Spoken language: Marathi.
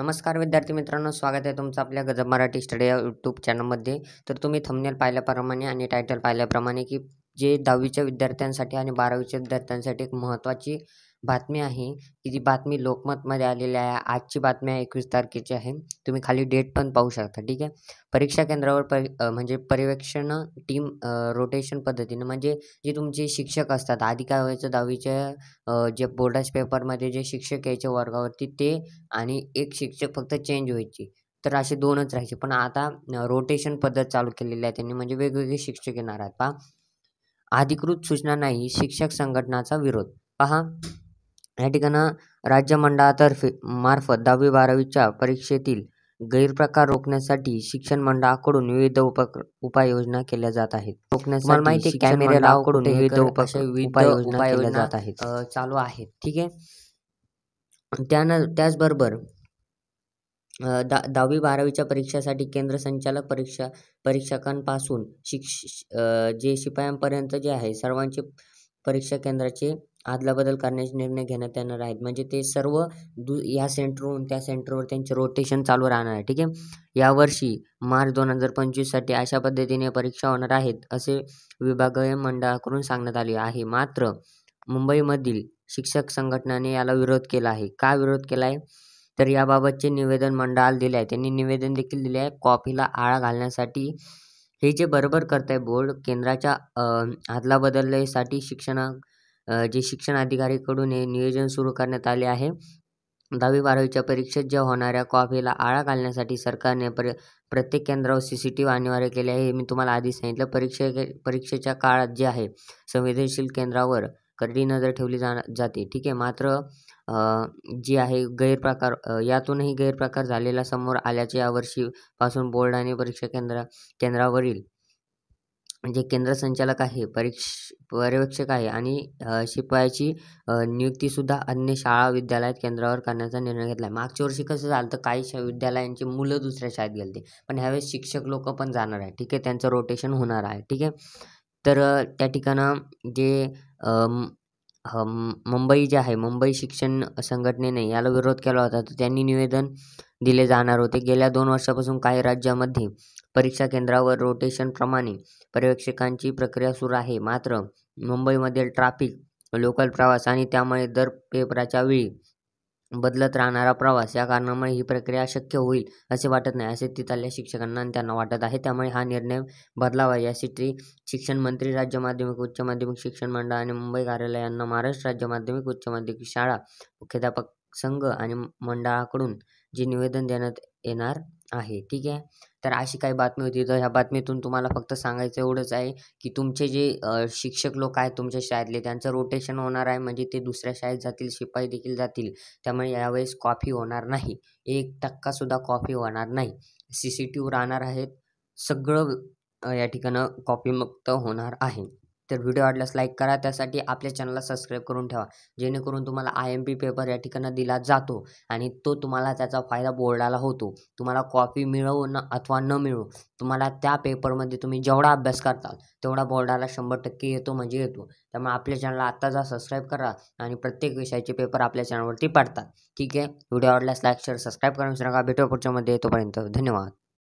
नमस्कार विद्यार्थी मित्रांनो, स्वागत आहे तुमचं आपल्या गजब मराठी स्टडी या यूट्यूब चॅनलमध्ये. तर तुम्ही थंबनेल पाहिल्याप्रमाणे आणि टायटल पाहिल्याप्रमाणे की जे 10वीच्या विद्यार्थ्यांसाठी आणि 12वीच्या विद्यार्थ्यांसाठी एक महत्त्वाची बातमी आहे, की जी बातमी लोकमतमध्ये आलेली आहे. आजची बातमी आहे 21 तारखेची आहे. तुम्ही खाली डेट पण पाहू शकता, ठीक आहे. परीक्षा केंद्रावर म्हणजे पर्यवेक्षण टीम रोटेशन पद्धतीनं म्हणजे जे तुमचे शिक्षक असतात. आधी काय व्हायचं 10वीच्या जे बोर्डाच्या पेपरमध्ये जे शिक्षक यायचे वर्गावरती ते आणि एक शिक्षक फक्त चेंज व्हायची. तर असे 2च राहायचे. पण आता रोटेशन पद्धत चालू केलेली आहे त्यांनी, म्हणजे वेगवेगळे शिक्षक येणार आहेत. पहा, अधिकृत सूचना नाही, शिक्षक संघटनाचा विरोध. पहा, या ठिकाणं राज्य मंडळातर्फे मार्फत 10वी-12वीच्या परीक्षेतील गैरप्रकार रोखण्यासाठी शिक्षण मंडळाकडून विविध उपाययोजना केल्या जात आहेत. रोखण्यासाठी माहिती आहे कॅमेरे लावून विविध उपाययोजना केल्या जात आहेत, चालू आहेत, ठीक आहे. त्याचबरोबर 10वी-12वीच्या परीक्षेसाठी केंद्र संचालक परीक्षकांपासून जे शिपायांपर्यंत जे आहे सर्वांचे परीक्षा केंद्राचे अदलाबदल करण्याचे निर्णय घेण्यात येणार आहेत. म्हणजे ते सर्व या सेंटरवरून त्या सेंटरवर त्यांचे रोटेशन चालू राहणार आहे, ठीक आहे. यावर्षी मार्च 2025 अशा पद्धतीने परीक्षा होणार आहेत असे विभागीय मंडळाकडून सांगण्यात आले आहे. मात्र मुंबईमधील शिक्षक संघटनाने याला विरोध केला आहे. का विरोध केला आहे? तर याबाबतचे निवेदन मंडळाला दिले आहे. त्यांनी निवेदन देखील दिले आहे. कॉपीला आळा घालण्यासाठी हे जे बरोबर करत आहे बोर्ड, केंद्राच्या अदलाबदलीसाठी जे शिक्षण अधिकारीकडून हे नियोजन सुरू करण्यात आले आहे. 10वी-12वीच्या परीक्षेत ज्या होणाऱ्या कॉपीला आळा घालण्यासाठी सरकारने प्रत्येक केंद्रावर CCTV अनिवार्य केले आहे. हे मी तुम्हाला आधी सांगितलं. परीक्षेच्या काळात जे आहे संवेदनशील केंद्रावर करडी नजर ठेवली जाते, ठीक आहे. मात्र जी आहे गैरप्रकार यातूनही गैरप्रकार झालेला समोर आल्याचे यावर्षीपासून बोर्ड आणि परीक्षा केंद्रावरील जे केंद्र संचालक आहे, पर्यवेक्षक आहे आणि शिपायाची नियुक्तीसुद्धा अन्य शाळा विद्यालयात केंद्रावर करण्याचा निर्णय घेतला आहे. मागच्या वर्षी कसं झालं तर काही विद्यालयांची मुलं दुसऱ्या शाळेत गेलते, पण ह्यावेळेस शिक्षक लोक पण जाणार आहे, ठीक आहे. त्यांचं रोटेशन होणार आहे, ठीक आहे. तर त्या ठिकाणं जे मुंबई जे आहे, मुंबई शिक्षण संघटनेने याला विरोध केला होता. तर त्यांनी निवेदन दिले जाणार होते. गेल्या 2 वर्षापासून काही राज्यामध्ये परीक्षा केंद्रावर रोटेशनप्रमाणे पर्यवेक्षकांची प्रक्रिया सुरू आहे. मात्र मुंबईमधील ट्रॅफिक, लोकल प्रवास आणि त्यामुळे दर पेपराच्या वेळी बदलत राहणारा प्रवास या कारणामुळे ही प्रक्रिया शक्य होईल असे वाटत नाही, असे तिथल्या शिक्षकांना आणि त्यांना वाटत आहे. त्यामुळे हा निर्णय बदलावा यासाठी शिक्षण मंत्री, राज्य माध्यमिक उच्च माध्यमिक शिक्षण मंडळ आणि मुंबई कार्यालय यांना महाराष्ट्र राज्य माध्यमिक उच्च माध्यमिक शाळा मुख्याध्यापक संघ आणि मंडळाकडून जे निवेदन देण्यात येणार आहे, ठीक आहे. तर अशी काही बातमी होती. तर ह्या बातमीतून तुम्हाला फक्त सांगायचं एवढंच आहे की तुमचे जे शिक्षक लोक आहेत तुमच्या शाळेतले, त्यांचं रोटेशन होणार आहे. म्हणजे ते दुसऱ्या शाळेत जातील, शिपाई देखील जातील. त्यामुळे यावेळेस कॉपी होणार नाही, 1% सुद्धा कॉपी होणार नाही. CCTV राहणार आहेत. सगळं या ठिकाणं कॉपीमुक्त होणार आहे. तर व्हिडिओ आवडल्यास लाईक करा. त्यासाठी आपल्या चॅनलला सबस्क्राईब करून ठेवा, जेणेकरून तुम्हाला IMP पेपर या ठिकाणं दिला जातो आणि तो तुम्हाला त्याचा फायदा बोर्डाला होतो. तुम्हाला कॉपी मिळो अथवा न मिळो, तुम्हाला त्या पेपरमध्ये तुम्ही जेवढा अभ्यास करताल तेवढा बोर्डाला 100% येतो म्हणजे येतो. त्यामुळे आपल्या चॅनलला आत्ता जा सबस्क्राईब करा आणि प्रत्येक विषयाचे पेपर आपल्या चॅनलवरती पडतात, ठीक आहे. व्हिडिओ आवडल्यास लाईक, शेअर, सबस्क्राईब करा. मित्रांनो, भेटूया पुढच्यामध्ये. तोपर्यंत धन्यवाद.